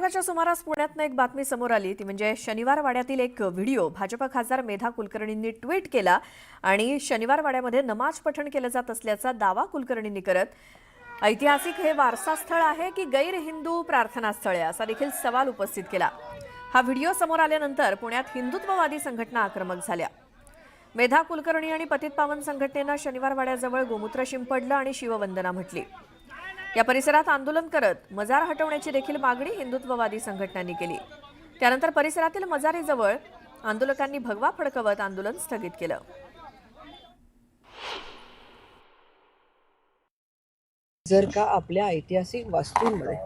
साडेबाराच्या सुमारास पुण्यातनं एक बातमी समोर आली ती म्हणजे शनिवार वाड्यातील एक व्हिडिओ भाजप खासदार मेधा कुलकर्णींनी ट्विट केला आणि शनिवार वाड्यामध्ये नमाज पठण केलं जात असल्याचा दावा कुलकर्णींनी करत ऐतिहासिक हे वारसा स्थळ आहे की गैर हिंदू प्रार्थना स्थळ आहे असा देखील सवाल उपस्थित केला। हा व्हिडिओ समोर आल्यानंतर पुण्यात हिंदुत्ववादी संघटना आक्रमक झाल्या। मेधा कुलकर्णी आणि पतित पावन संघटनेनं शनिवार वाड्याजवळ गोमूत्र शिंपडलं आणि शिववंदना म्हटली। या परिसरात आंदोलन करत मजार हटवण्याची देखील मागणी हिंदुत्ववादी संघटनांनी केली। त्यानंतर परिसरातील मजारीजवळ आंदोलकांनी भगवा फडकवत आंदोलन स्थगित केलं। जर का आपल्या ऐतिहासिक वास्तूंमध्ये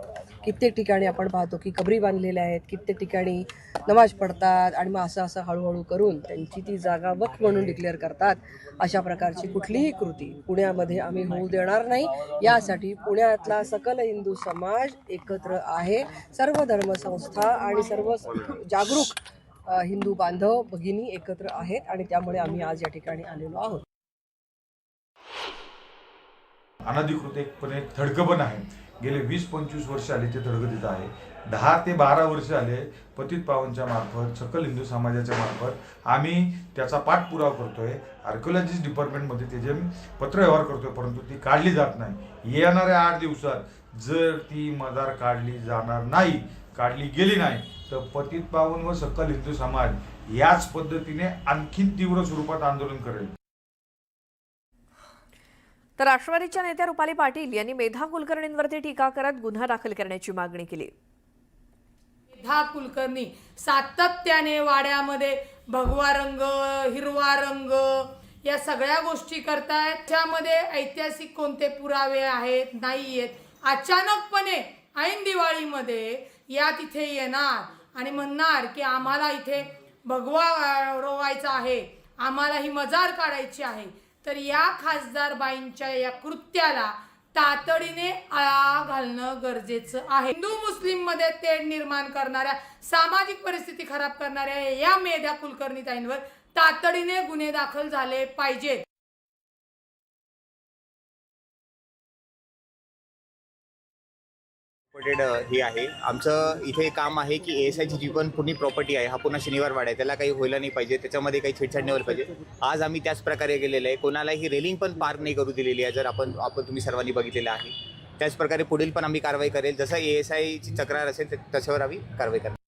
कित्येक ठिकाणी आपण पाहतो की कबरी बांधलेल्या आहेत, कित्येक ठिकाणी नमाज पडतात आणि मग असं हळूहळू करून त्यांची ती जागा वक्फ म्हणून डिक्लेअर करतात। अशा प्रकारची कुठलीही कृती पुण्यामध्ये आम्ही होऊ देणार नाही। यासाठी पुण्यातला सकल हिंदू समाज एकत्र आहे। सर्व धर्मसंस्था आणि सर्व जागरूक हिंदू बांधव भगिनी एकत्र आहेत आणि त्यामुळे आम्ही आज या ठिकाणी आलेलो आहोत। अनधिकृतपणे थडकं पण आहे। गेले 20-25 वर्ष आले ते थडकं तिथं आहे। 10 ते 12 वर्ष आले पतित पावनच्या मार्फत सकल हिंदू समाजाच्या मार्फत आम्ही त्याचा पाठपुरावा करतोय। आर्किओलॉजी डिपार्टमेंटमध्ये त्याचे पत्रव्यवहार करतोय, परंतु ती काढली जात नाही। येणाऱ्या 8 दिवसात जर ती मजार काढली जाणार नाही, काढली गेली नाही तर पतित पावन व सकल हिंदू समाज याच पद्धतीने आणखीन तीव्र स्वरूपात आंदोलन करेल। तर राष्ट्रवादीच्या नेत्या रुपाली पाटील यांनी मेधा कुलकर्णींवरती टीका करत गुन्हा दाखल करण्याची मागणी केली। मेधा कुलकर्णी सातत्याने वाड्यामध्ये भगवा रंग, हिरवा रंग या सगळ्या गोष्टी करतायत। त्यामध्ये ऐतिहासिक कोणते पुरावे आहेत नाही आहेत। अचानकपणे ऐन दिवाळीमध्ये या तिथे येणार आणि म्हणणार की आम्हाला इथे भगवा रोवायचा आहे, आम्हाला ही मजार काढायची आहे। तर या खासदार बाईंच्या या कृत्याला तातडीने आळा घालणं गरजेचं आहे। हिंदू मुस्लिम मध्ये तेढ निर्माण करणाऱ्या, सामाजिक परिस्थिती खराब करणाऱ्या या मेधा कुलकर्णी ताईंवर तातडीने गुन्हे दाखल झाले पाहिजेत। हे आहे आमचं इथे काम आहे की ASIची जी पण पुणे प्रॉपर्टी आहे, हा पुन्हा शनिवार वाडा आहे, त्याला काही व्हायला नाही पाहिजे, त्याच्यामध्ये काही छेडछाड नाही व्हायला पाहिजे। आज आम्ही त्याच प्रकारे गेलेलं आहे, कोणालाही रेलिंग पण पार नाही करू दिलेली आहे। जर आपण तुम्ही सर्वांनी बघितलेलं आहे, त्याच प्रकारे पुढील पण आम्ही कारवाई करेल। जसं ASIची तक्रार असेल त्याच्यावर आम्ही कारवाई करेल।